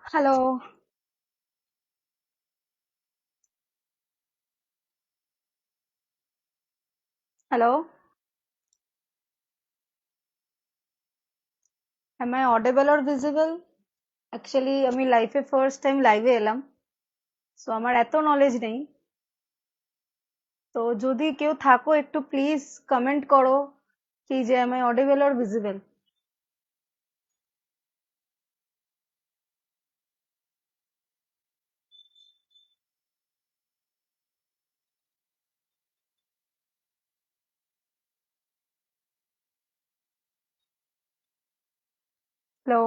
Hello, hello. Am I audible or visible? Actually, আমি লাইফে first time লাইভে এলাম, সো আমার এত নলেজ নেই। তো যদি কেউ থাকো একটু প্লিজ কমেন্ট করো কি যে am I audible or visible? Hello.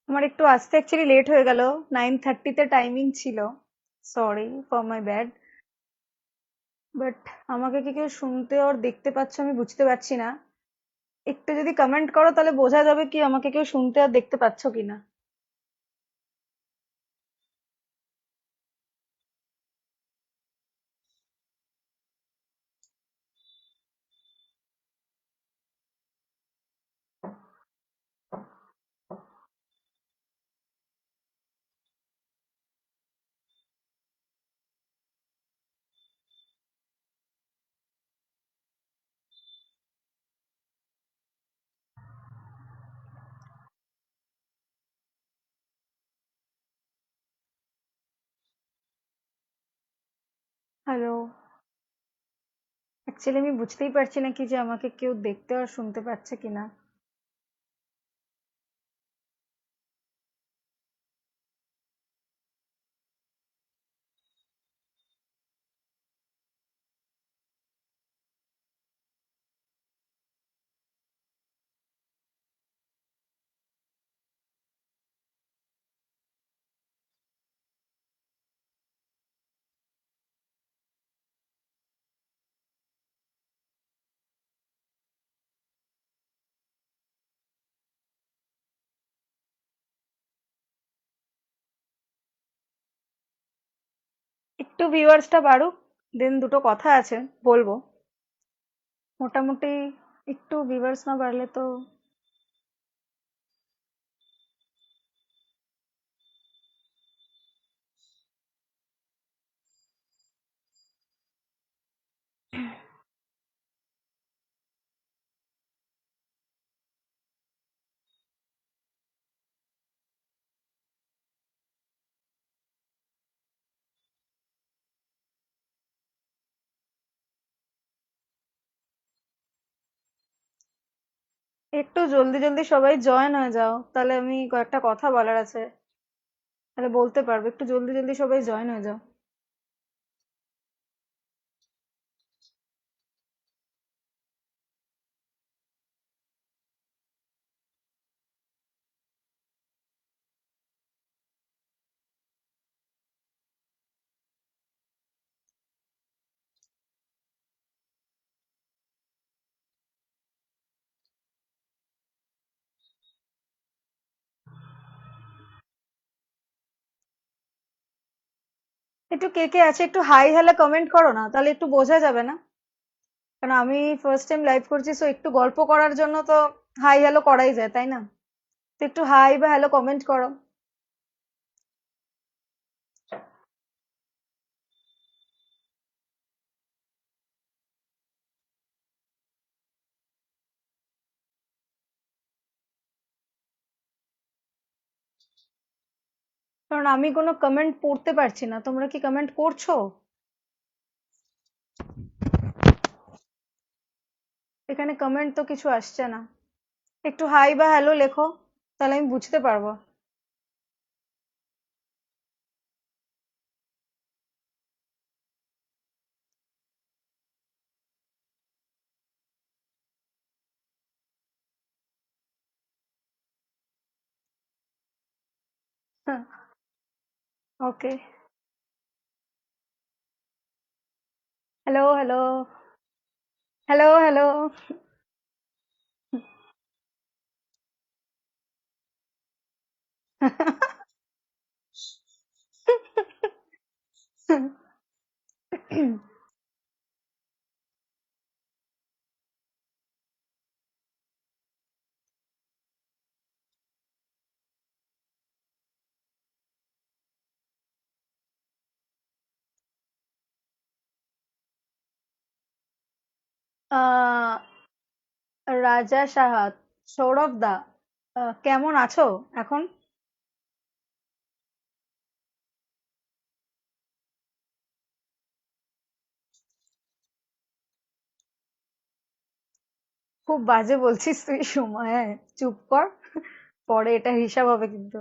আমার একটু আসতে অ্যাকচুয়ালি লেট হয়ে গেল, 9:30 তে টাইমিং ছিল। Sorry for my bad. But আমাকে কি কেউ শুনতে আর দেখতে পাচ্ছ আমি বুঝতে পারছি না। একটু যদি কমেন্ট করো তাহলে বোঝা যাবে কি আমাকে কেউ শুনতে আর দেখতে পাচ্ছ কিনা। হ্যালো। অ্যাকচুয়ালি আমি বুঝতেই পারছি না কি যে আমাকে কেউ দেখতে আর শুনতে পাচ্ছে কিনা। একটু ভিউয়ার্সটা বাড়ুক, দেন দুটো কথা আছে বলবো। মোটামুটি একটু ভিউয়ার্স না বাড়লে তো। একটু জলদি জলদি সবাই জয়েন হয়ে যাও, তাহলে আমি কয়েকটা কথা বলার আছে, তাহলে বলতে পারবো। একটু জলদি জলদি সবাই জয়েন হয়ে যাও। একটু কে কে আছে একটু হাই হ্যালো কমেন্ট করো না, তাহলে একটু বোঝা যাবে না। কারণ আমি ফার্স্ট টাইম লাইভ করছি, সো একটু গল্প করার জন্য তো হাই হ্যালো করাই যায়, তাই না? তো একটু হাই বা হ্যালো কমেন্ট করো। কারণ আমি কোনো কমেন্ট পড়তে পারছি না, তোমরা কি কমেন্ট করছো? এখানে কমেন্ট তো কিছু আসছে না। একটু হাই বা হ্যালো লেখো, তাহলে আমি বুঝতে পারবো। Okay. Hello, hello, hello, hello. Ah, Raja সাহাত, সৌরভ দা, কেমন আছো এখন? খুব বাজে বলছিস তুই সময়, চুপ কর। পরে এটা হিসাব হবে কিন্তু।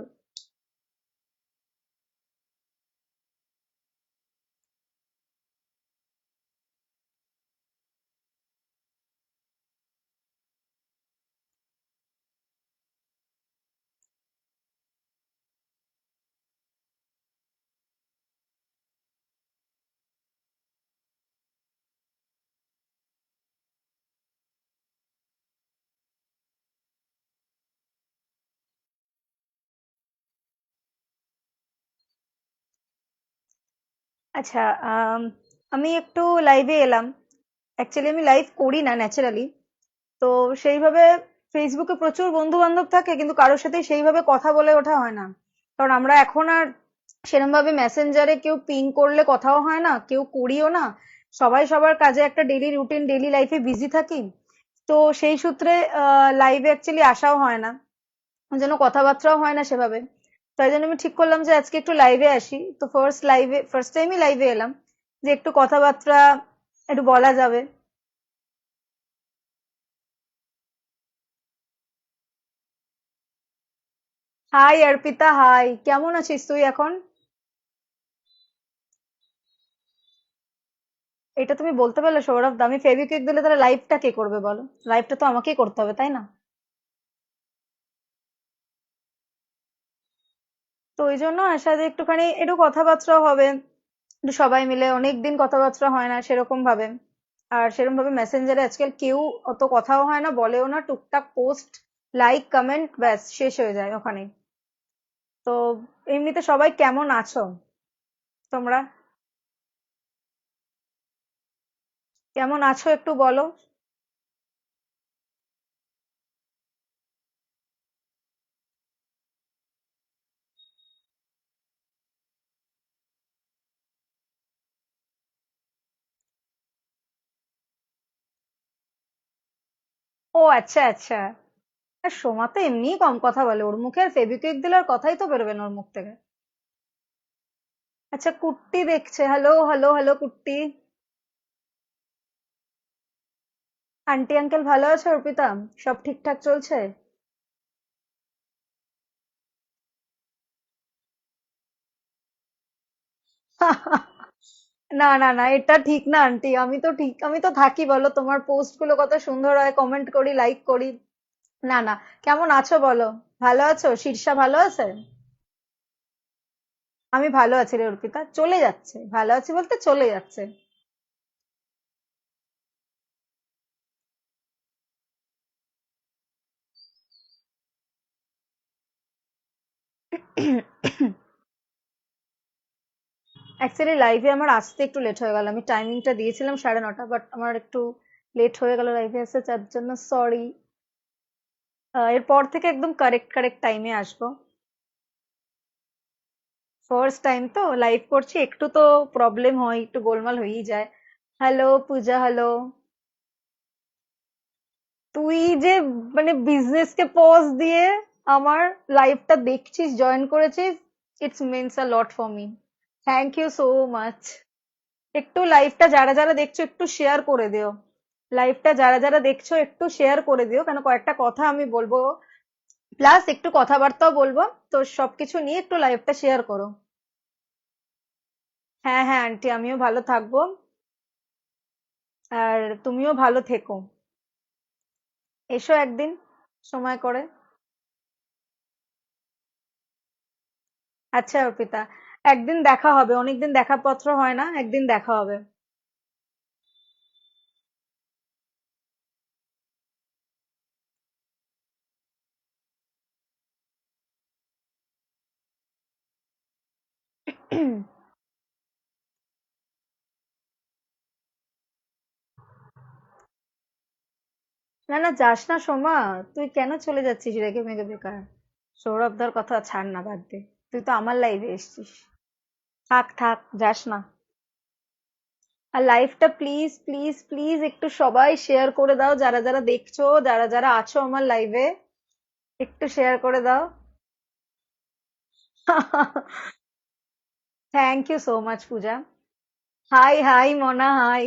আচ্ছা, আম, আমি একটু লাইভে এলাম। অ্যাকচুয়ালি আমি লাইভ করি না ন্যাচারালি। তো সেইভাবে ফেসবুকে প্রচুর বন্ধু বান্ধব থাকে, কিন্তু কারোর সাথে সেইভাবে কথা বলে ওঠা হয় না। কারণ আমরা এখন আর সেরকম ভাবে মেসেঞ্জারে কেউ পিং করলে কথাও হয় না, কেউ করিও না। সবাই সবার কাজে একটা ডেইলি রুটিন, ডেইলি লাইফে বিজি থাকি। তো সেই সূত্রে লাইভে অ্যাকচুয়ালি আসাও হয় না, ওই জন্য কথাবার্তাও হয় না সেভাবে। তাই জন্য আমি ঠিক করলাম যে আজকে একটু লাইভে আসি। তো ফার্স্ট টাইমই লাইভে এলাম, যে একটু কথাবার্তা একটু বলা যাবে। হাই অর্পিতা, হাই, কেমন আছিস তুই এখন? এটা তুমি বলতে পারলে সৌরভ দা? আমি ফেভিকুইক দিলে তাহলে লাইভটা কে করবে বলো? লাইভটা তো আমাকেই করতে হবে, তাই না? তো ওই জন্য আশা যে একটুখানি একটু কথাবার্তাও হবে, একটু সবাই মিলে, অনেকদিন কথাবার্তা হয় না সেরকম ভাবে। আর সেরকম ভাবে মেসেঞ্জারে আজকাল কেউ অত কথাও হয় না, বলেও না, টুকটাক পোস্ট, লাইক, কমেন্ট, ব্যাস শেষ হয়ে যায় ওখানে। তো এমনিতে সবাই কেমন আছো তোমরা? কেমন আছো একটু বলো। ও আচ্ছা, আচ্ছা। আর সোমা তো এমনিই কম কথা বলে, ওর মুখে আর ফেভিকুইক দিলে আর কথাই তো বেরোবে না ওর মুখ থেকে। আচ্ছা, কুট্টি দেখছে। হ্যালো, হ্যালো, হ্যালো কুট্টি। আন্টি আঙ্কেল ভালো আছে অর্পিতা? সব ঠিকঠাক চলছে? না, না, না, এটা ঠিক না আন্টি। আমি তো থাকি, বলো, তোমার পোস্ট গুলো কত সুন্দর হয়, কমেন্ট করি, লাইক করি। না, না। কেমন আছো বলো? ভালো আছো? শীর্ষা ভালো আছে? আমি ভালো আছি রে অর্পিতা, চলে যাচ্ছে, ভালো আছি বলতে চলে যাচ্ছে। অ্যাকচুয়ালি লাইভে আমার আসতে একটু লেট হয়ে গেল। আমি টাইমিংটা দিয়েছিলাম 9:30, বাট আমার একটু লেট হয়ে গেল লাইভে আসতে, যার জন্য সরি। এরপর থেকে একদম কারেক্ট কারেক্ট টাইমে আসবো। ফার্স্ট টাইম তো লাইভ করছি, একটু তো প্রবলেম হয়, একটু গোলমাল হয়েই যায়। হ্যালো পূজা, হ্যালো। তুই যে মানে বিজনেস কে পজ দিয়ে আমার লাইভটা দেখছিস, জয়েন করেছিস, it's means a lot for me. Thank you so much. একটু লাইভটা যারা যারা দেখছো একটু শেয়ার করে দিও। লাইভটা যারা যারা দেখছো একটু শেয়ার করে দিও, কেন কয়েকটা কথা আমি বলবো, প্লাস একটু কথাবার্তাও বলবো। তো সবকিছু নিয়ে একটু লাইভটা শেয়ার করো। হ্যাঁ, হ্যাঁ আন্টি, আমিও ভালো থাকবো। আর তুমিও ভালো থেকো। এসো একদিন সময় করে। আচ্ছা অর্পিতা, একদিন দেখা হবে, অনেকদিন দেখা পত্র হয় না, একদিন দেখা হবে। না না, যাস না সোমা। তুই কেন চলে যাচ্ছিস রেগে মেগে বেকার? সৌরভদার কথা ছাড় না, বাদ দে। তুই তো আমার লাইফে এসেছিস। থাক থাক, যাস না। আর লাইফটা প্লিজ প্লিজ প্লিজ একটু সবাই শেয়ার করে দাও, যারা যারা দেখছো, যারা যারা আছো আমার লাইভে, একটু শেয়ার করে দাও। Thank you so much Puja. Hi hi Mona, hi.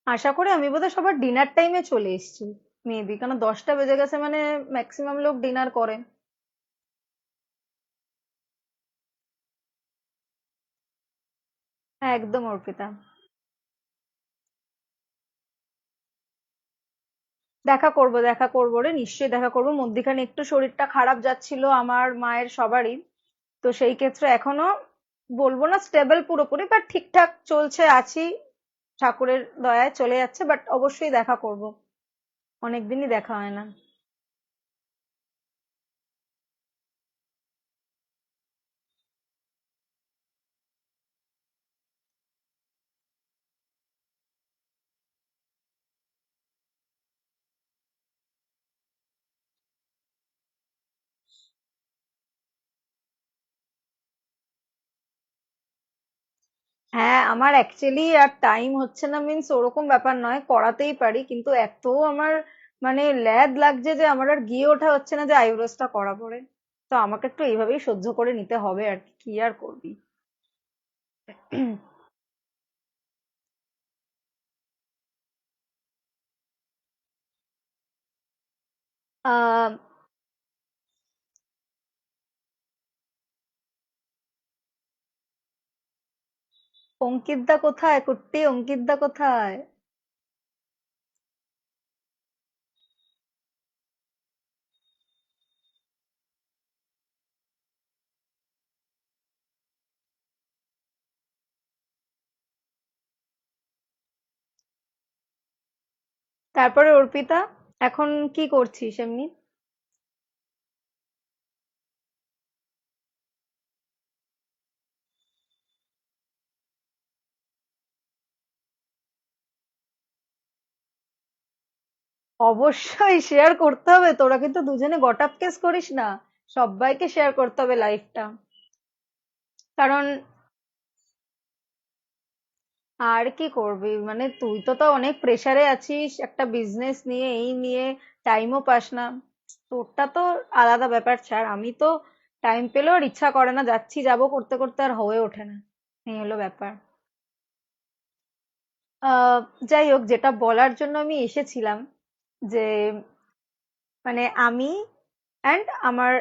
আশা করি আমি বোধহয় সবার ডিনার টাইমে চলে এসেছি, মেবি, কারণ 10টা বেজে গেছে মানে ম্যাক্সিমাম লোক ডিনার করে। হ্যাঁ, একদম অর্পিতা। দেখা করব, দেখা করবো রে, নিশ্চয়ই দেখা করবো। মধ্যিখানে একটু শরীরটা খারাপ যাচ্ছিল আমার, মায়ের, সবারই। তো সেই ক্ষেত্রে এখনো বলবো না স্টেবল পুরোপুরি, বাট ঠিকঠাক চলছে, আছি। ঠাকুরের দয়ায় চলে যাচ্ছে, বাট অবশ্যই দেখা করব। অনেকদিনই দেখা হয় না। হ্যাঁ, আমার অ্যাকচুয়ালি আর টাইম হচ্ছে না, মিন্স ওরকম ব্যাপার নয়, করাতেই পারি, কিন্তু এত আমার মানে ল্যাদ লাগছে যে আমার আর গিয়ে ওঠা হচ্ছে না যে আইব্রোসটা করা পড়ে। তো আমাকে একটু এইভাবেই সহ্য করে নিতে হবে আর কি, কি আর করবি। আহ অঙ্কিত দা কোথায়? কুট্টি, অঙ্কিত দা কোথায়? তারপরে অর্পিতা, এখন কি করছিস এমনি? অবশ্যই শেয়ার করতে হবে, তোরা কিন্তু দুজনে গট আপ কেস করিস না। সবাইকে শেয়ার করতে হবে লাইফটা। কারণ আর কি করবি, মানে তুই তো তো অনেক প্রেসারে আছিস একটা বিজনেস নিয়ে, এই নিয়ে টাইমও পাস না। তোরটা তো আলাদা ব্যাপার, ছাড়। আমি তো টাইম পেলেও আর ইচ্ছা করে না, যাচ্ছি যাবো করতে করতে আর হয়ে ওঠে না। এই হলো ব্যাপার। আহ যাই হোক, যেটা বলার জন্য আমি এসেছিলাম, যে মানে আমি অ্যান্ড আমার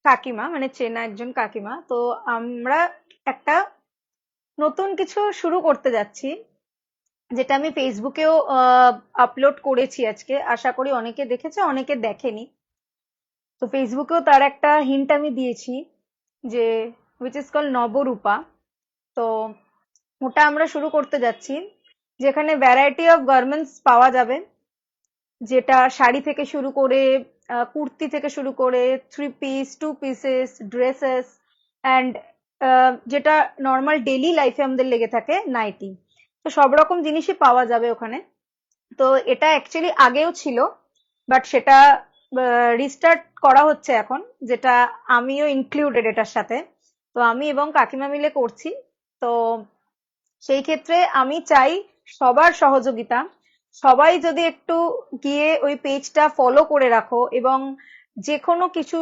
কাকিমা, মানে চেনা একজন কাকিমা, তো আমরা একটা নতুন কিছু শুরু করতে যাচ্ছি, যেটা আমি ফেসবুকেও আপলোড করেছি আজকে। আশা করি অনেকে দেখেছে, অনেকে দেখেনি। তো ফেসবুকেও তার একটা হিন্ট আমি দিয়েছি, যে উইচ ইজ কল নবরূপা। তো ওটা আমরা শুরু করতে যাচ্ছি, যেখানে ভ্যারাইটি অফ গার্মেন্টস পাওয়া যাবে, যেটা শাড়ি থেকে শুরু করে, কুর্তি থেকে শুরু করে, three piece, two pieces, dresses, and যেটা নর্মাল ডেইলি লাইফে আমাদের লেগে থাকে, নাইটি। তো সব রকম জিনিসই পাওয়া যাবে ওখানে। তো এটা অ্যাকচুয়ালি আগেও ছিল, বাট সেটা রিস্টার্ট করা হচ্ছে এখন, যেটা আমিও ইনক্লুডেড এটার সাথে। তো আমি এবং কাকিমা মিলে করছি। তো সেই ক্ষেত্রে আমি চাই সবার সহযোগিতা। সবাই যদি একটু গিয়ে ওই পেজটা ফলো করে রাখো, এবং যে কোনো কিছু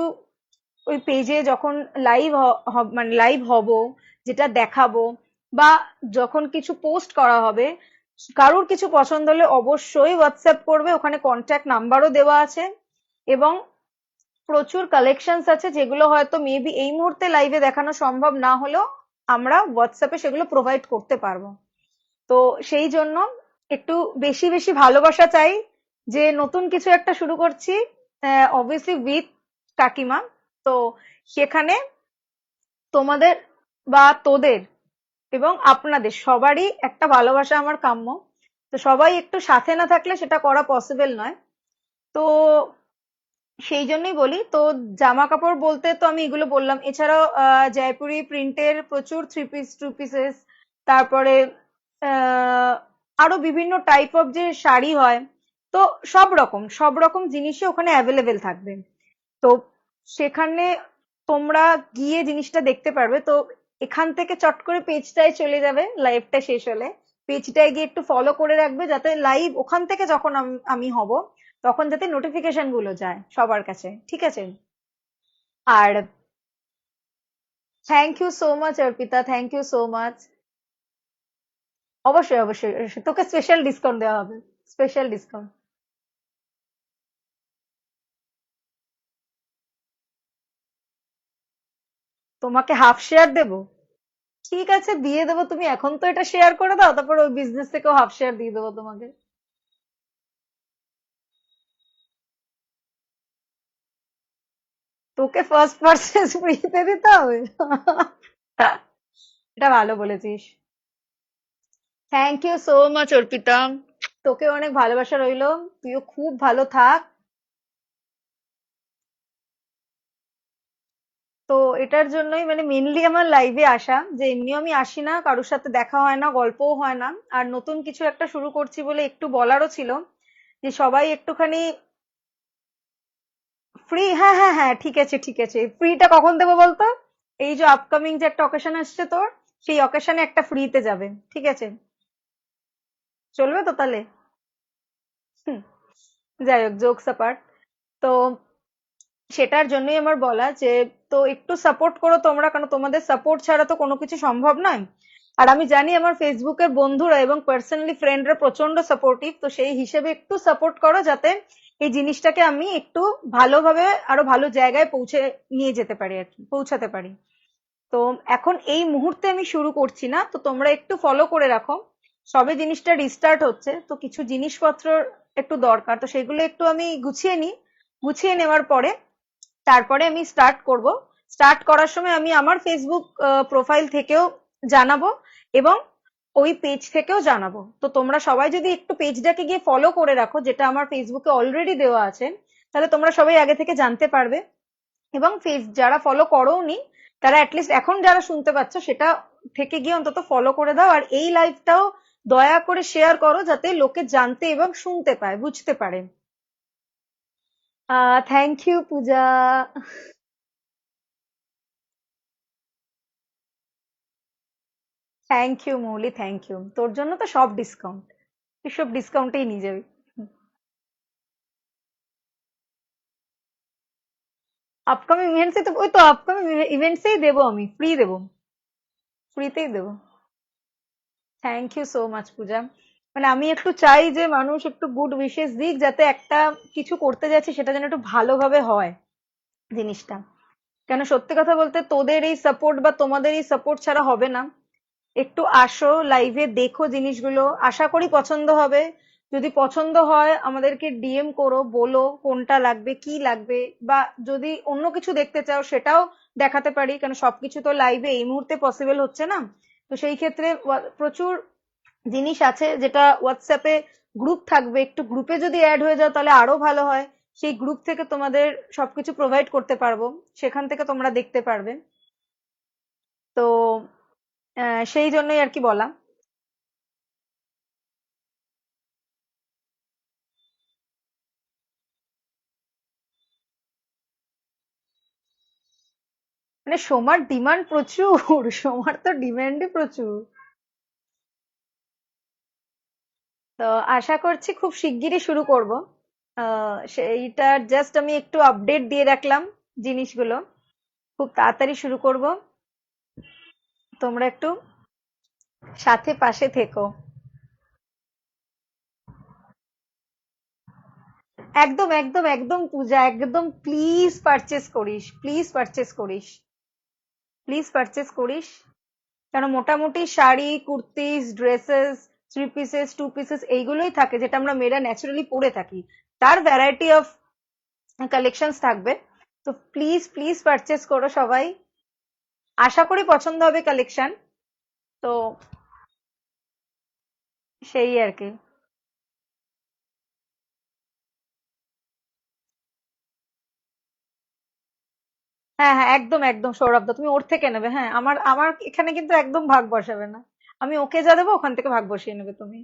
ওই পেজে যখন লাইভ মানে লাইভ হব, যেটা দেখাবো, বা যখন কিছু পোস্ট করা হবে, কারুর কিছু পছন্দ হলে অবশ্যই হোয়াটসঅ্যাপ করবে, ওখানে কন্ট্যাক্ট নাম্বারও দেওয়া আছে। এবং প্রচুর কালেকশনস আছে, যেগুলো হয়তো মেবি এই মুহূর্তে লাইভে দেখানো সম্ভব না হলেও আমরা হোয়াটসঅ্যাপে সেগুলো প্রোভাইড করতে পারবো। তো সেই জন্য একটু বেশি বেশি ভালোবাসা চাই, যে নতুন কিছু একটা শুরু করছি, অবভিয়াসলি উইথ কাকিমা। তো সেখানে তোমাদের বা তোদের এবং আপনাদের সবারই একটা ভালোবাসা আমার কাম্য। তো সবাই একটু সাথে না থাকলে সেটা করা পসিবল নয়। তো সেই জন্যই বলি। তো জামা কাপড় বলতে তো আমি এগুলো বললাম, এছাড়াও জয়পুরি প্রিন্টের প্রচুর থ্রি পিস টু পিসেস, তারপরে আহ, আরো বিভিন্ন টাইপ অফ যে শাড়ি হয়, তো সব রকম জিনিসই ওখানে অ্যাভেলেবেল থাকবে। তো সেখানে তোমরা গিয়ে জিনিসটা দেখতে পারবে। তো এখান থেকে চট করে পেজটায় চলে যাবে, লাইভটা শেষ হলে পেজটায় গিয়ে একটু ফলো করে রাখবে, যাতে লাইভ ওখান থেকে যখন আমি হব তখন যাতে নোটিফিকেশন গুলো যায় সবার কাছে, ঠিক আছে? আর thank you so much Arpita, thank you so much. অবশ্যই অবশ্যই অবশ্যই, তোকে স্পেশাল ডিসকাউন্ট দেওয়া হবে, স্পেশাল ডিসকাউন্ট। তোমাকে হাফ শেয়ার দেবো? ঠিক আছে, দিয়ে দেবো। তুমি এখন তো এটা শেয়ার করে দাও, তারপর ওই বিজনেস থেকেও হাফ শেয়ার দিয়ে দেবো তোমাকে। তোকে ফার্স্ট পারচেজ ফ্রিতে দিতে হবে? এটা ভালো বলেছিস। Thank you so much Arpita, তোকে অনেক ভালোবাসা রইলো। তুইও খুব ভালো থাক। তো এটার জন্যই মানে মেনলি আমার লাইভে আসা, যে এমনিও আমি আসি না, কারোর সাথে দেখা হয় না, গল্পও হয় না। আর নতুন কিছু একটা শুরু করছি বলে একটু বলারও ছিল, যে সবাই একটুখানি ফ্রি। হ্যাঁ হ্যাঁ হ্যাঁ, ঠিক আছে ঠিক আছে। ফ্রিটা কখন দেবো বলতো? এই যে আপকামিং যে একটা অকেশন আসছে তোর, সেই অকেশনে একটা ফ্রিতে যাবে, ঠিক আছে? চলবে তো তাহলে? হুম, যাই হোক, জোকস অ্যাপার্ট। তো সেটার জন্যই আমার বলা, যে তো একটু সাপোর্ট করো তোমরা, কারণ তোমাদের সাপোর্ট ছাড়া তো কোনো কিছু সম্ভব নয়। আর আমি জানি আমার ফেসবুকের বন্ধুরা এবং পার্সোনালি ফ্রেন্ডরা প্রচন্ড সাপোর্টিভ, তো সেই হিসেবে একটু সাপোর্ট করো, যাতে এই জিনিসটাকে আমি একটু ভালোভাবে আরো ভালো জায়গায় পৌঁছে নিয়ে যেতে পারি, আর কি পৌঁছাতে পারি। তো এখন এই মুহূর্তে আমি শুরু করছি না, তো তোমরা একটু ফলো করে রাখো। সবে জিনিসটা রিস্টার্ট হচ্ছে, তো কিছু জিনিসপত্র একটু দরকার, তো সেগুলো একটু আমি গুছিয়ে নিই। গুছিয়ে নেওয়ার পরে তারপরে আমি স্টার্ট করব। স্টার্ট করার সময় আমি আমার ফেসবুক প্রোফাইল থেকেও জানাবো, এবং ওই পেজ থেকেও জানাবো। তো তোমরা সবাই যদি একটু পেজটাকে গিয়ে ফলো করে রাখো, যেটা আমার ফেসবুকে অলরেডি দেওয়া আছে, তাহলে তোমরা সবাই আগে থেকে জানতে পারবে। এবং যারা ফলো করোনি, তারা অ্যাটলিস্ট এখন যারা শুনতে পাচ্ছ সেটা থেকে গিয়ে অন্তত ফলো করে দাও। আর এই লাইভটাও দয়া করে শেয়ার করো, যাতে লোকে জানতে এবং শুনতে পায়, বুঝতে পারে। Thank you Puja. Thank you Mouli, thank you. তোর জন্য তো সব ডিসকাউন্ট, তুই সব ডিসকাউন্টেই নিয়ে যাবি। আপকামিং ইভেন্টসে তো, ওই তো আপকামিং ইভেন্টসেই দেবো, আমি ফ্রি দেবো, ফ্রিতেই দেবো। থ্যাংক ইউ সো মাচ পূজা। মানে আমি একটু চাই যে মানুষ একটু গুড উইশেস দিক, যাতে একটা কিছু করতে যাচ্ছে সেটা যেন একটু ভালোভাবে হয় জিনিসটা। কেন সত্যি কথা বলতে, তোদের এই সাপোর্ট বা তোমাদের এই সাপোর্ট ছাড়া হবে না। একটু আসো লাইভে, দেখো জিনিসগুলো, আশা করি পছন্দ হবে। যদি পছন্দ হয় আমাদেরকে ডিএম করো, বলো কোনটা লাগবে কি লাগবে, বা যদি অন্য কিছু দেখতে চাও সেটাও দেখাতে পারি, কারণ সবকিছু তো লাইভে এই মুহূর্তে পসিবল হচ্ছে না। তো সেই ক্ষেত্রে প্রচুর জিনিস আছে, যেটা হোয়াটসঅ্যাপে গ্রুপ থাকবে, একটু গ্রুপে যদি অ্যাড হয়ে যাও তাহলে আরো ভালো হয়। সেই গ্রুপ থেকে তোমাদের সবকিছু প্রোভাইড করতে পারবো, সেখান থেকে তোমরা দেখতে পারবে। তো সেই জন্যই আর কি বলা। মানে সোমার ডিমান্ড প্রচুর, সোমার তো ডিমান্ডই প্রচুর। তো আশা করছি খুব শিগগিরই শুরু করব। সেইটার জাস্ট আমি একটু আপডেট দিয়ে রাখলাম জিনিসগুলো, খুব তাড়াতাড়ি শুরু করব। তোমরা একটু সাথে পাশে থেকো। একদম একদম একদম পূজা, একদম প্লিজ পারচেস করিস, প্লিজ পারচেস করিস, প্লিজ পারচেস করিস। কারণ মোটামুটি sari, kurtis, dresses, three pieces, two pieces এইগুলোই থাকে যেটা আমরা মেয়েরা ন্যাচারালি পরে থাকি। তার ভ্যারাইটি অফ কালেকশনস থাকবে। তো প্লিজ প্লিজ পারচেস করো সবাই, আশা করি পছন্দ হবে কালেকশন। তো সেই আর কি। হ্যাঁ হ্যাঁ, একদম একদম সৌরভ দা, তুমি ওর থেকে নেবে। হ্যাঁ, আমার আমার এখানে কিন্তু একদম ভাগ বসাবে না। আমি ওকে যা দেবো ওখান থেকে ভাগ বসিয়ে নেবে তুমি।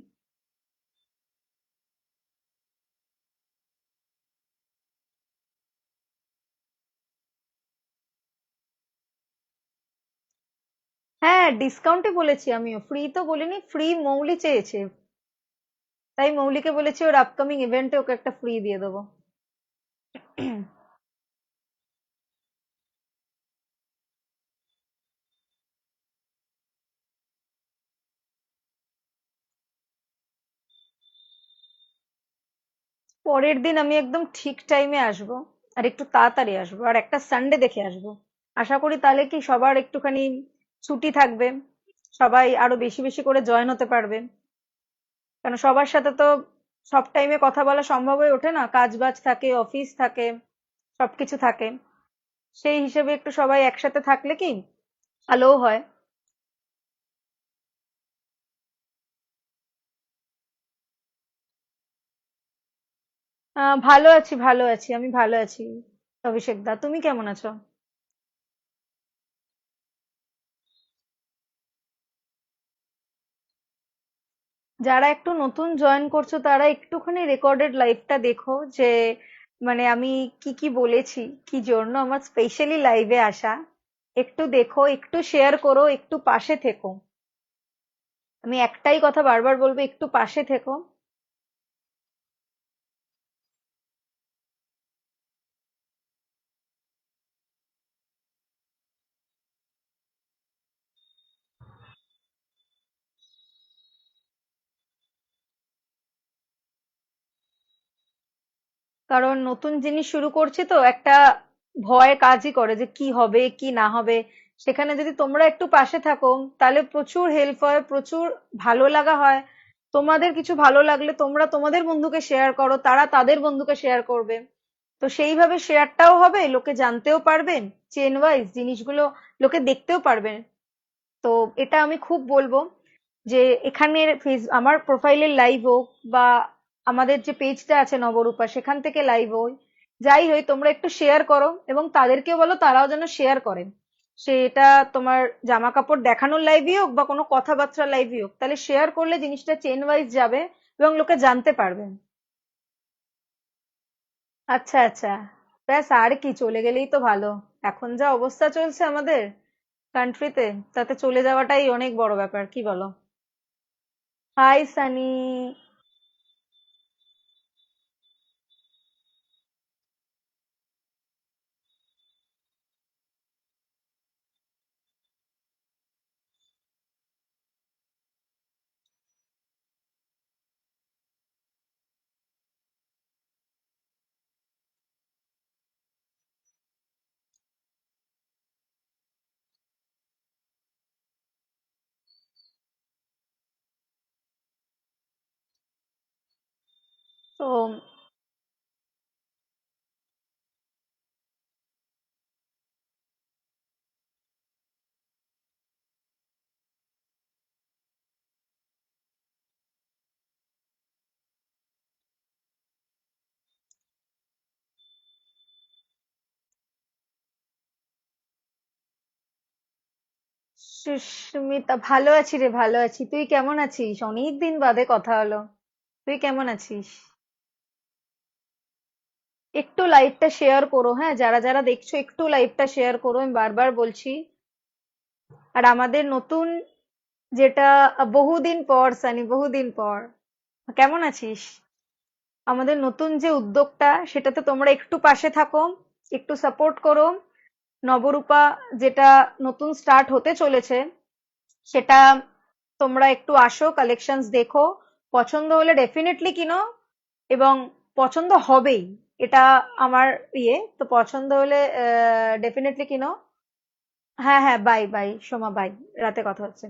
হ্যাঁ, ডিসকাউন্টে বলেছি, আমিও ফ্রি তো বলিনি, ফ্রি মৌলি চেয়েছে। তাই মৌলিকে বলেছি ওর আপকামিং ইভেন্টে ওকে একটা ফ্রি দিয়ে দেবো। পরের দিন আমি একদম ঠিক টাইমে আসবো, আর একটু তাড়াতাড়ি আসবো, আর একটা সানডে দেখে আসবো। আশা করি তাহলে কি সবার একটুখানি ছুটি থাকবে, সবাই আরো বেশি বেশি করে জয়েন হতে পারবে। কারণ সবার সাথে তো সব টাইমে কথা বলা সম্ভব হয়ে ওঠে না, কাজ বাজ থাকে, অফিস থাকে, সবকিছু থাকে। সেই হিসেবে একটু সবাই একসাথে থাকলে কি ভালোও হয়। ভালো আছি, ভালো আছি, আমি ভালো আছি। অভিষেক দা, তুমি কেমন আছো? যারা একটু নতুন জয়েন করছো তারা একটুখানি রেকর্ডেড লাইভটা দেখো, যে মানে আমি কি কি বলেছি, কি জন্য আমার স্পেশালি লাইভে আসা। একটু দেখো, একটু শেয়ার করো, একটু পাশে থেকো। আমি একটাই কথা বারবার বলবো, একটু পাশে থেকো। কারণ নতুন জিনিস শুরু করছি তো একটা ভয় কাজই করে যে কি হবে কি না হবে। সেখানে যদি তোমরা একটু পাশে থাকো তাহলে প্রচুর হেল্প হয়, প্রচুর ভালো লাগা হয়। তোমাদের কিছু ভালো লাগলে তোমরা তোমাদের বন্ধুকে শেয়ার করো, তারা তাদের বন্ধুকে শেয়ার করবে। তো সেইভাবে শেয়ারটাও হবে, লোকে জানতেও পারবে, চেন ওয়াইজ জিনিসগুলো লোকে দেখতেও পারবে। তো এটা আমি খুব বলবো যে এখানের আমার প্রোফাইলের লাইভ হোক বা আমাদের যে পেজটা আছে নবরূপা সেখান থেকে লাইভ হোক, যাই হয় তোমরা একটু শেয়ার করো এবং তাদেরকেও বলো তারাও যেন শেয়ার করেন। সেটা তোমার জামা কাপড় দেখানোর লাইভই হোক বা কোনো কথাবার্তা লাইভই হোক, তাহলে শেয়ার করলে জিনিসটা চেন ওয়াইজ যাবে এবং লোকে জানতে পারবে। আচ্ছা আচ্ছা, ব্যাস আর কি, চলে গেলেই তো ভালো। এখন যা অবস্থা চলছে আমাদের কান্ট্রিতে, তাতে চলে যাওয়াটাই অনেক বড় ব্যাপার, কি বলো? হাই সানি। তো সুস্মিতা, ভালো আছি রে, ভালো আছি। তুই কেমন আছিস? অনেক দিন বাদে কথা হলো। তুই কেমন আছিস? একটু লাইভটা শেয়ার করো, হ্যাঁ, যারা যারা দেখছো একটু লাইভটা শেয়ার করো, আমি বারবার বলছি। আর আমাদের নতুন যেটা বহুদিন পর সানি, বহুদিন পর, কেমন আছিস? আমাদের নতুন যে উদ্যোগটা সেটাতে তোমরা একটু পাশে থাকো, একটু সাপোর্ট করো। নবরূপা যেটা নতুন স্টার্ট হতে চলেছে, সেটা তোমরা একটু আসো, কালেকশনস দেখো, পছন্দ হলে ডেফিনেটলি কিনো, এবং পছন্দ হবেই, এটা আমার ইয়ে তো, পছন্দ হলে ডেফিনেটলি কিনো। হ্যাঁ হ্যাঁ, বাই বাই সোমা, বাই। রাতে কথা হচ্ছে।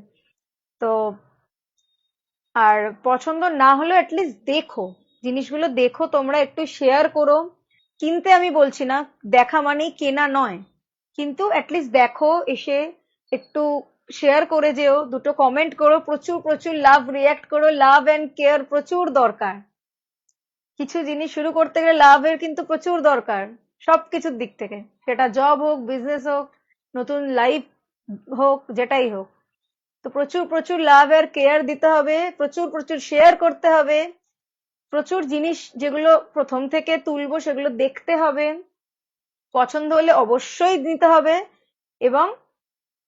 তো আর পছন্দ না হলেও অ্যাটলিস্ট দেখো, জিনিসগুলো দেখো, তোমরা একটু শেয়ার করো। কিনতে আমি বলছি না, দেখা মানেই কেনা নয়, কিন্তু অ্যাটলিস্ট দেখো, এসে একটু শেয়ার করে যেও, দুটো কমেন্ট করো, প্রচুর প্রচুর লাভ রিয়াক্ট করো, লাভ অ্যান্ড কেয়ার প্রচুর দরকার। কিছু জিনিস শুরু করতে গেলে লাভের কিন্তু প্রচুর দরকার, সবকিছুর দিক থেকে, সেটা জব হোক, বিজনেস হোক, নতুন লাইফ হোক, যেটাই হোক। তো প্রচুর প্রচুর লাভ আর কেয়ার দিতে হবে, প্রচুর প্রচুর শেয়ার করতে হবে, প্রচুর জিনিস যেগুলো প্রথম থেকে তুলবো সেগুলো দেখতে হবে, পছন্দ হলে অবশ্যই নিতে হবে, এবং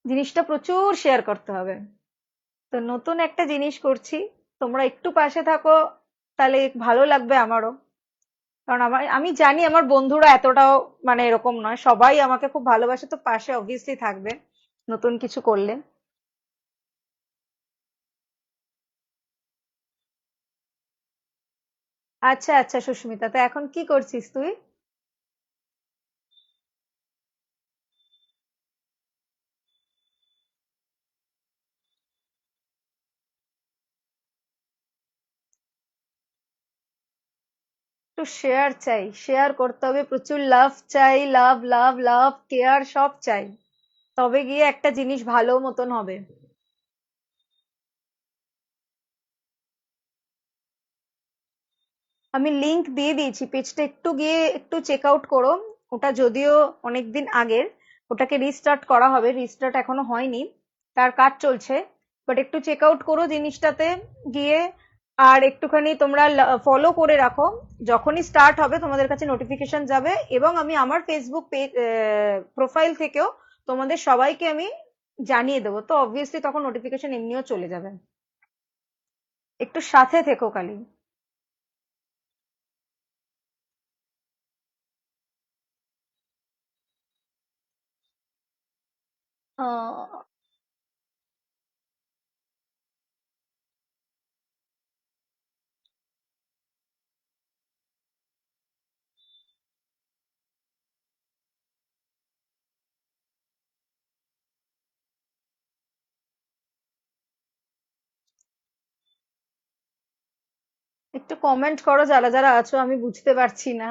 জিনিসটা প্রচুর শেয়ার করতে হবে। তো নতুন একটা জিনিস করছি, তোমরা একটু পাশে থাকো, তাহলে ভালো লাগবে আমারও। কারণ আমি জানি আমার বন্ধুরা এতটাও মানে এরকম নয়, সবাই আমাকে খুব ভালোবাসে, তো পাশে অবভিয়াসলি থাকবে নতুন কিছু করলে। আচ্ছা আচ্ছা সুস্মিতা, তো এখন কি করছিস তুই? একটু শেয়ার চাই, শেয়ার করতে হবে, প্রচুর লাভ চাই, লাভ লাভ লাভ কেয়ার সব চাই, তবে গিয়ে একটা জিনিস ভালো মতন হবে। আমি লিংক দিয়ে দিয়েছি পেজটা, একটু গিয়ে একটু চেক আউট করো। ওটা যদিও অনেকদিন আগের, ওটাকে রিস্টার্ট করা হবে, রিস্টার্ট এখনো হয়নি, তার কাজ চলছে। বাট একটু চেক আউট করো জিনিসটাতে গিয়ে, আর একটুখানি তোমরা ফলো করে রাখো, যখনই স্টার্ট হবে তোমাদের কাছে নোটিফিকেশন যাবে, এবং আমি আমার ফেসবুক পেজ প্রোফাইল থেকেও তোমাদের সবাইকে আমি জানিয়ে দেবো, তো অবভিয়াসলি তখন নোটিফিকেশন এমনিও চলে যাবে। একটু সাথে থেকো খালি। আহ, একটু কমেন্ট করো যারা যারা আছো, আমি বুঝতে পারছি না।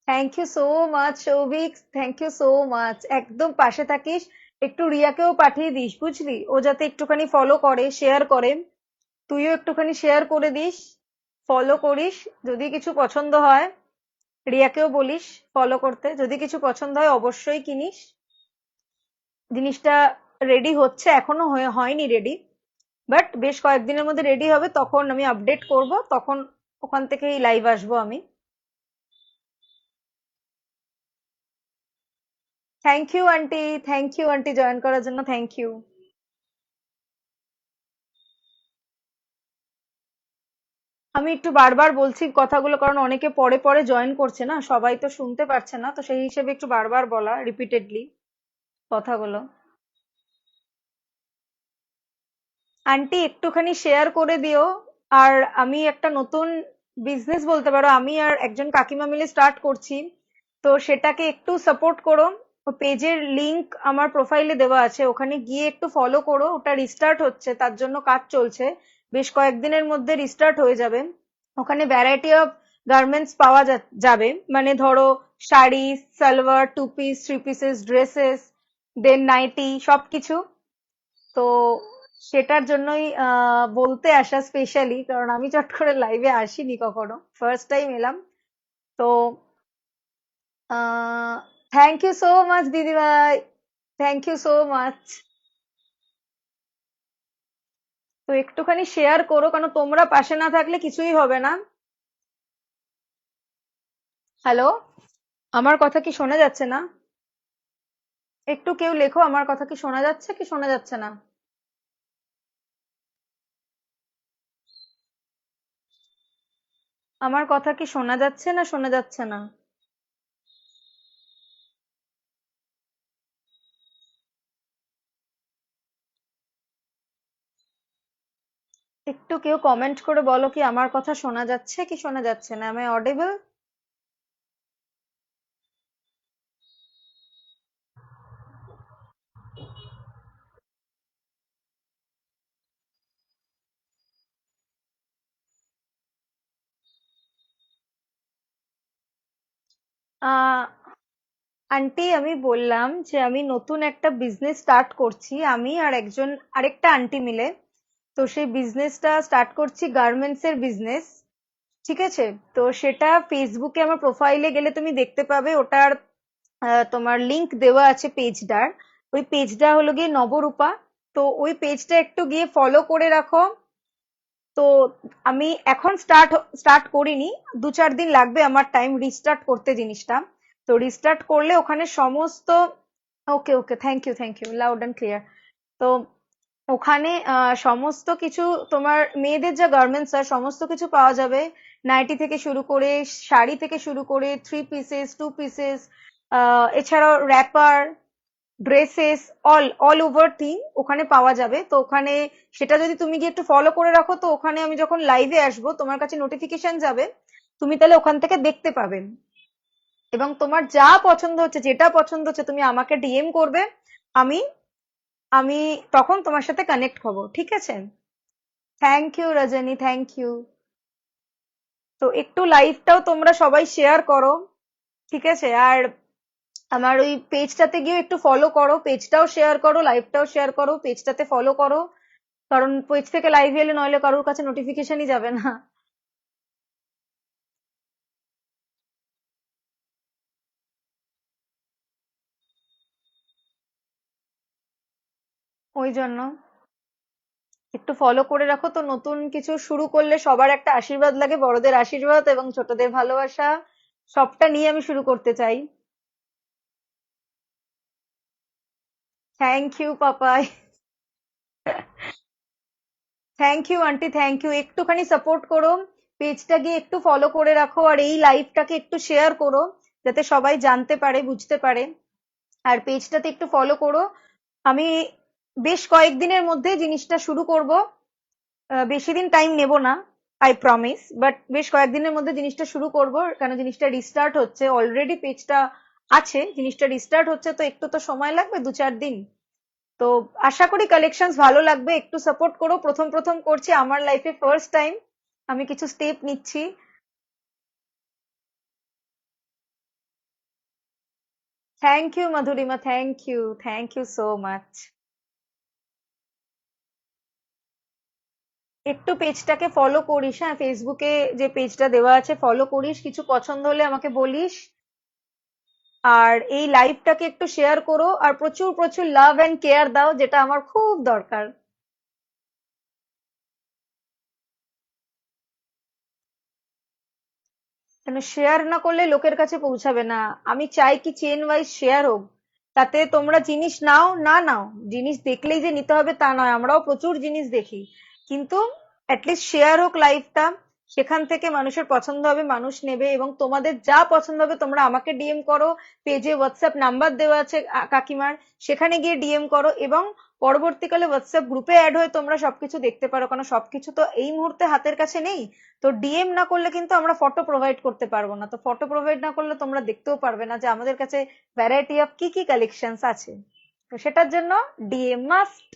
Thank you so much Souvik, thank you so much, একদম পাশে থাকিস। একটু রিয়াকেও পাঠিয়ে দিস, বুঝলি, ও যাতে একটুখানি ফলো করে, শেয়ার করে। তুইও একটুখানি শেয়ার করে দিস, ফলো করিস। যদি কিছু পছন্দ হয় রিয়াকেও বলিস ফলো করতে, যদি কিছু পছন্দ হয় অবশ্যই কিনিস। জিনিসটা রেডি হচ্ছে, এখনো হয়নি রেডি, বাট বেশ কয়েকদিনের মধ্যে রেডি হবে, তখন আমি আপডেট করব, তখন ওখান থেকেই লাইভ আসবো আমি। Thank you aunty, thank you aunty, join করার জন্য থ্যাংক ইউ। আমি একটু বারবার বলছি কথাগুলো, কারণ অনেকে পরে পরে জয়েন করছে না, সবাই তো শুনতে পারছে না, তো সেই হিসেবে একটু বারবার বলা রিপিটেডলি কথাগুলো। আন্টি একটুখানি শেয়ার করে দিও। আর আমি একটা নতুন বিজনেস বলতে পারো, আমি আর একজন কাকিমা মিলে স্টার্ট করছি, তো সেটাকে একটু সাপোর্ট করো। পেজের লিংক আমার প্রোফাইলে দেওয়া আছে, ওখানে গিয়ে একটু ফলো করো, ওটা রিস্টার্ট হচ্ছে, তার জন্য কাজ চলছে, বেশ কয়েকদিনের মধ্যে রিস্টার্ট হয়ে যাবে। ওখানে ভ্যারাইটি অফ গার্মেন্টস পাওয়া যাবে, মানে ধরো sari, salwar, two piece, three pieces, dresses, then nighty, সবকিছু। তো সেটার জন্যই বলতে আসা স্পেশালি, কারণ আমি চট করে লাইভে আসিনি কখনো, ফার্স্ট টাইম এলাম। তো থ্যাংক ইউ সো মাচ দিদিভাই, থ্যাংক ইউ সো মাচ। তো একটুখানি শেয়ার করো, কারণ তোমরা পাশে না থাকলে কিছুই হবে না। হ্যালো, আমার কথা কি শোনা যাচ্ছে না? একটু কেউ লেখো, আমার কথা কি শোনা যাচ্ছে কি শোনা যাচ্ছে না? আমার কথা কি শোনা যাচ্ছে না শোনা যাচ্ছে না? একটু কেউ কমেন্ট করে বলো কি আমার কথা শোনা যাচ্ছে কি শোনা যাচ্ছে না, আমি অডিবল? আহ আন্টি, আমি বললাম যে আমি নতুন একটা বিজনেস স্টার্ট করছি, আমি আর একজন আরেকটা আন্টি মিলে। তো সেই বিজনেসটা স্টার্ট করছি, গার্মেন্টস এর বিজনেস। ঠিক আছে? তো সেটা ফেসবুকে আমার প্রোফাইলে গেলে তুমি দেখতে পাবে, ওটার তোমার লিংক দেওয়া আছে পেজটার। ওই পেজটা হলো গিয়ে নবরূপা। তো ওই পেজটা একটু গিয়ে ফলো করে রাখো। তো আমি এখন স্টার্ট করিনি, 2-4 দিন লাগবে আমার টাইম রিস্টার্ট করতে জিনিসটা। তো রিস্টার্ট করলে ওখানে সমস্ত, okay okay, thank you loud and clear. তো ওখানে সমস্ত কিছু, তোমার মেয়েদের যা গার্মেন্টস হয় সমস্ত কিছু পাওয়া যাবে। নাইটি থেকে শুরু করে, শাড়ি থেকে শুরু করে, 3 পিসেস, 2 পিসেস, এছাড়াও wrapper, dresses, all over thing ওখানে পাওয়া যাবে। তো ওখানে সেটা যদি তুমি গিয়ে একটু ফলো করে রাখো, তো ওখানে আমি যখন লাইভে আসবো তোমার কাছে নোটিফিকেশন যাবে, তুমি তাহলে ওখান থেকে দেখতে পাবে। এবং তোমার যা পছন্দ হচ্ছে, যেটা পছন্দ হচ্ছে, তুমি আমাকে ডিএম করবে। আমি আমি তখন তোমার সাথে কানেক্ট হব, ঠিক আছে? Thank you Rajani, thank you. তো একটু লাইভটাও তোমরা সবাই শেয়ার করো, ঠিক আছে? আর আমার ওই পেজটাতে গিয়ে একটু ফলো করো, পেজটাও শেয়ার করো, লাইভটাও শেয়ার করো, পেজটাতে ফলো করো। কারণ পেজ থেকে লাইভ এলে নইলে কারোর কাছে নোটিফিকেশনই যাবে না। ওই জন্য একটু ফলো করে রাখো। তো নতুন কিছু শুরু করলে সবার একটা আশীর্বাদ লাগে, বড়দের আশীর্বাদ এবং ছোটদের ভালোবাসা, সবটা নিয়ে আমি শুরু করতে চাই। Thank you Papai. Thank you aunty, thank you. একটুখানি সাপোর্ট করো, পেজটা গিয়ে একটু ফলো করে রাখো, আর এই লাইভটাকে একটু শেয়ার করো, যাতে সবাই জানতে পারে, বুঝতে পারে। আর পেজটাতে একটু ফলো করো। আমি বেশ কয়েকদিনের মধ্যে জিনিসটা শুরু করব। বেশি দিন টাইম নেব না, আই প্রমিস। বাট বেশ কয়েকদিনের মধ্যে জিনিসটা শুরু করব, কেন জিনিসটা রিস্টার্ট হচ্ছে, অলরেডি পেজটা আছে, জিনিসটা রিস্টার্ট হচ্ছে, তো একটু তো সময় লাগবে, 2-4 দিন। তো আশা করি কালেকশনস ভালো লাগবে, একটু সাপোর্ট করো। প্রথম প্রথম করছি, আমার লাইফে ফার্স্ট টাইম আমি কিছু স্টেপ নিচ্ছি। Thank you Madhurima, thank you so much. একটু পেজটাকে ফলো করিস, হ্যাঁ, ফেসবুকে যে পেজটা দেওয়া আছে ফলো করিস, কিছু পছন্দ হলে আমাকে বলিস। আর এই লাইভটাকে একটু শেয়ার করো, আর প্রচুর প্রচুর লাভ এন্ড কেয়ার দাও, যেটা আমার খুব দরকার। কেন শেয়ার না করলে লোকের কাছে পৌঁছাবে না। আমি চাই কি চেন ওয়াইজ শেয়ার হোক, তাতে তোমরা জিনিস নাও না নাও, জিনিস দেখলেই যে নিতে হবে তা নয়, আমরাও প্রচুর জিনিস দেখি, কিন্তু অ্যাটলিস্ট শেয়ার হোক লাইভটা। সেখান থেকে মানুষের পছন্দ হবে, মানুষ নেবে, এবং তোমাদের যা পছন্দ হবে তোমরা আমাকে ডিএম করো। পেজে হোয়াটসঅ্যাপ নাম্বার দেওয়া আছে কাকিমার, সেখানে গিয়ে ডিএম করো। এবং পরবর্তীকালে হোয়াটসঅ্যাপ গ্রুপে অ্যাড হয়ে তোমরা সবকিছু দেখতে পারো, কারণ সবকিছু তো এই মুহূর্তে হাতের কাছে নেই। তো ডিএম না করলে কিন্তু আমরা ফটো প্রোভাইড করতে পারবো না, তো ফটো প্রোভাইড না করলে তোমরা দেখতেও পারবে না যে আমাদের কাছে ভ্যারাইটি অফ কি কি কালেকশনস আছে। তো সেটার জন্য ডিএম মাস্ট।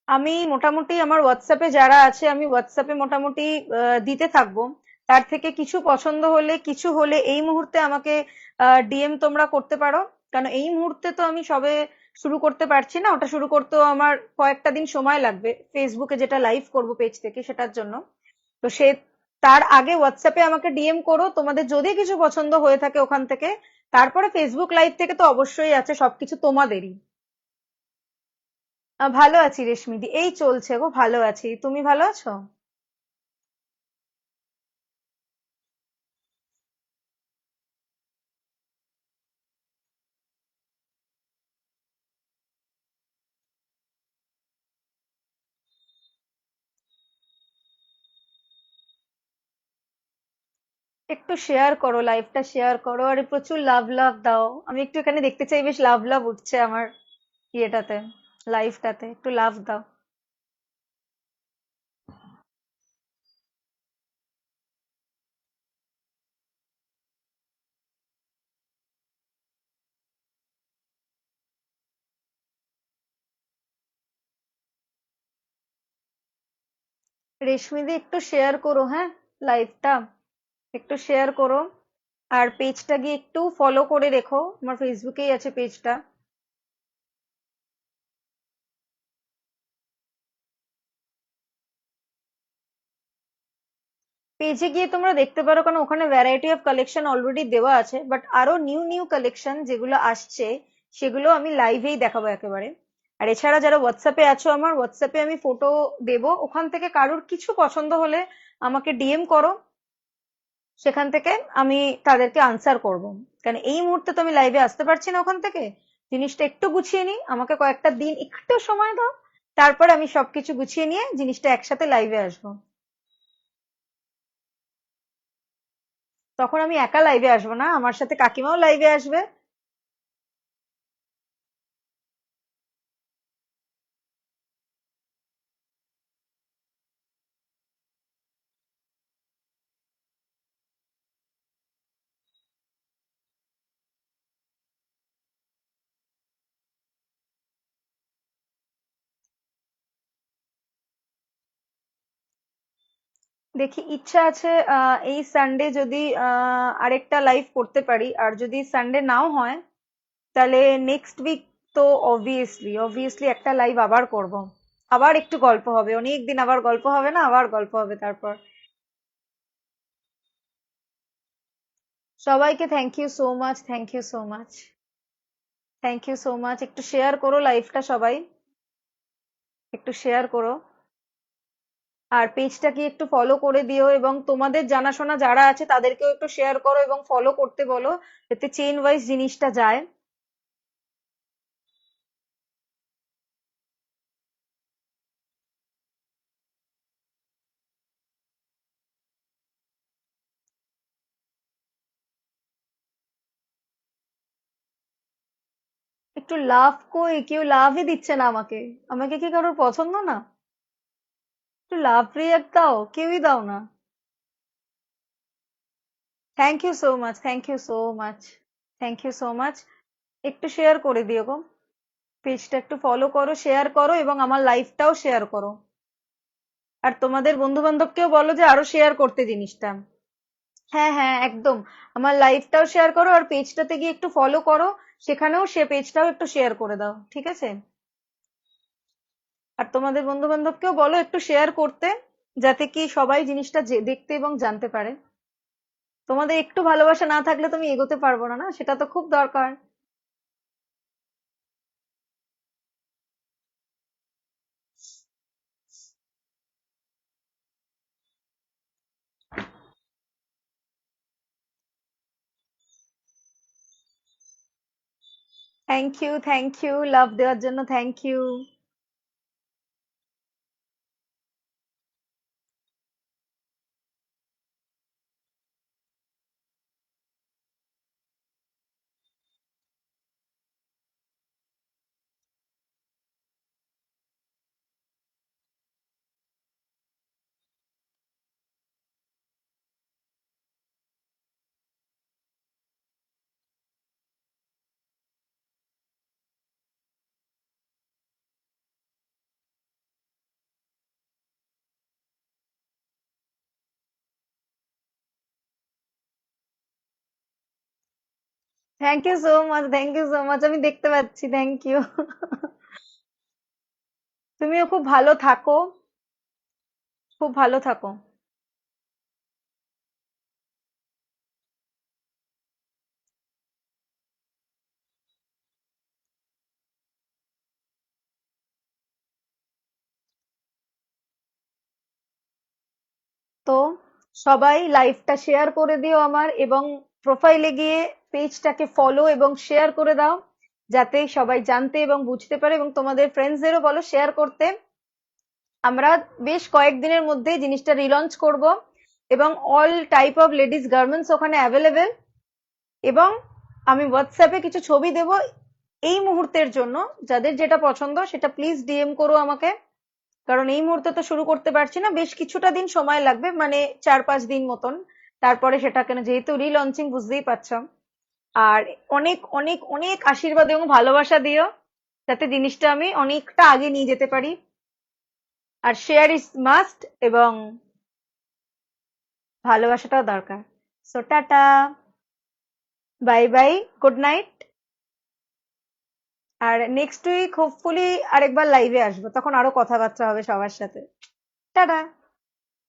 আমি মোটামুটি আমার হোয়াটসঅ্যাপে যারা আছে, আমি হোয়াটসঅ্যাপে মোটামুটি দিতে থাকবো। তার থেকে কিছু পছন্দ হলে, কিছু হলে এই মুহূর্তে আমাকে ডিএম তোমরা করতে পারো। কারণ এই মুহূর্তে তো আমি সবে শুরু করতে পারছি না, ওটা শুরু করতেও আমার কয়েকটা দিন সময় লাগবে, ফেসবুকে যেটা লাইভ করব পেজ থেকে সেটার জন্য। তো সে, তার আগে হোয়াটসঅ্যাপে আমাকে ডিএম করো তোমাদের যদি কিছু পছন্দ হয়ে থাকে ওখান থেকে। তারপরে ফেসবুক লাইভ থেকে তো অবশ্যই আছে, সবকিছু তোমাদেরই। ভালো আছি রেশমিদি, এই চলছে গো, ভালো আছি। তুমি ভালো আছো? একটু শেয়ার করো, লাইভটা শেয়ার করো, আর প্রচুর লাভ লাভ দাও। আমি একটু এখানে দেখতে চাই, বেশ লাভ লাভ উঠছে আমার ইয়েটাতে, লাইভটাতে একটু লাভ দাও। রেশমিদি একটু শেয়ার করো, হ্যাঁ, লাইভটা একটু শেয়ার করো। আর পেজটা গিয়ে একটু ফলো করে রেখো, আমার ফেসবুকেই আছে পেজটা। পেজে গিয়ে তোমরা দেখতে পারো, কারণ ওখানে ভ্যারাইটি অফ কালেকশন অলরেডি দেওয়া আছে, বাট আরো নিউ নিউ কালেকশন যেগুলো আসছে সেগুলো আমি লাইভেই দেখাবো একেবারে। আর এছাড়া যারা হোয়াটসঅ্যাপে আছো, আমার হোয়াটসঅ্যাপে আমি ফটো দেবো, ওখান থেকে কারোর কিছু পছন্দ হলে আমাকে ডিএম করো, সেখান থেকে আমি তাদেরকে আনসার করব। কারণ এই মুহূর্তে তো আমি লাইভে আসতে পারছি না ওখান থেকে, জিনিসটা একটু গুছিয়ে নিই, আমাকে কয়েকটা দিন একটু সময় দাও, তারপর আমি সবকিছু গুছিয়ে নিয়ে জিনিসটা একসাথে লাইভে আসবো। তখন আমি একা লাইভে আসবো না, আমার সাথে কাকিমাও লাইভে আসবে। দেখি, ইচ্ছা আছে এই সানডে যদি আরেকটা লাইভ করতে পারি, আর যদি সানডে নাও হয় তাহলে নেক্সট উইক তো অবভিয়াসলি অবভিয়াসলি একটা লাইভ আবার করব। আবার একটু গল্প হবে, অনেক দিন আবার গল্প হবে না, আবার গল্প হবে তারপর। সবাইকে thank you so much, thank you so much, thank you so much. একটু শেয়ার করো লাইভটা সবাই, একটু শেয়ার করো। আর পেজটাকে একটু ফলো করে দিও, এবং তোমাদের জানাশোনা যারা আছে তাদেরকেও একটু শেয়ার করো এবং ফলো করতে বলো, যাতে চেইন ওয়াইজ জিনিসটা যায়। একটু লাভ, কই কেউ লাভই দিচ্ছে না আমাকে। আমাকে কি কারোর পছন্দ না? একটু লাভ রিয়াক্ট দাও, কেউই দাও না। Thank you so much, thank you so much, thank you so much. একটু শেয়ার করে দিও গো, পেজটা একটু ফলো করো, শেয়ার করো, এবং আমার লাইভটাও শেয়ার করো। আর তোমাদের বন্ধু বান্ধবকেও বলো যে আরো শেয়ার করতে জিনিসটা। হ্যাঁ হ্যাঁ, একদম। আমার লাইভটাও শেয়ার করো, আর পেজটাতে গিয়ে একটু ফলো করো, সেখানেও সে পেজটাও একটু শেয়ার করে দাও, ঠিক আছে? আর তোমাদের বন্ধু বান্ধবকেও বলো একটু শেয়ার করতে, যাতে কি সবাই জিনিসটা দেখতে এবং জানতে পারে। তোমাদের একটু ভালোবাসা না থাকলে তুমি এগোতে পারবো না, না, সেটা তো খুব দরকার। Thank you, thank you, love দেওয়ার জন্য thank you. Thank you so much, thank you so much, আমি দেখতে পাচ্ছি, থ্যাংক ইউ। তুমিও খুব ভালো থাকো, খুব ভালো থাকো। তো সবাই লাইভটা শেয়ার করে দিও আমার, এবং প্রোফাইলে গিয়ে পেজটাকে ফলো এবং শেয়ার করে দাও, যাতে সবাই জানতে এবং বুঝতে পারে, এবং তোমাদের ফ্রেন্ডসদেরও বলো শেয়ার করতে। আমরা বেশ কয়েকদিনের মধ্যে জিনিসটা রিলঞ্চ করব, এবং all type of ladies garments ওখানে অ্যাভেলেবেল। এবং আমি হোয়াটসঅ্যাপে কিছু ছবি দেব এই মুহূর্তের জন্য, যাদের যেটা পছন্দ সেটা প্লিজ ডিএম করো আমাকে। কারণ এই মুহূর্তে তো শুরু করতে পারছি না, বেশ কিছুটা দিন সময় লাগবে, মানে 4-5 দিন মতন। তারপরে সেটাকে, যেহেতু রিলঞ্চিং বুঝতেই পারছো। আর অনেক অনেক অনেক আশীর্বাদ এবং ভালোবাসা দিও, যাতে জিনিসটা আমি অনেকটা আগে নিয়ে যেতে পারি। আর শেয়ার ইজ মাস্ট, এবং ভালোবাসাটাও দরকার। So tata, bye bye, good night. আর নেক্সট উইক হোপফুলি আরেকবার লাইভে আসবো, তখন আরো কথাবার্তা হবে সবার সাথে। টাটা।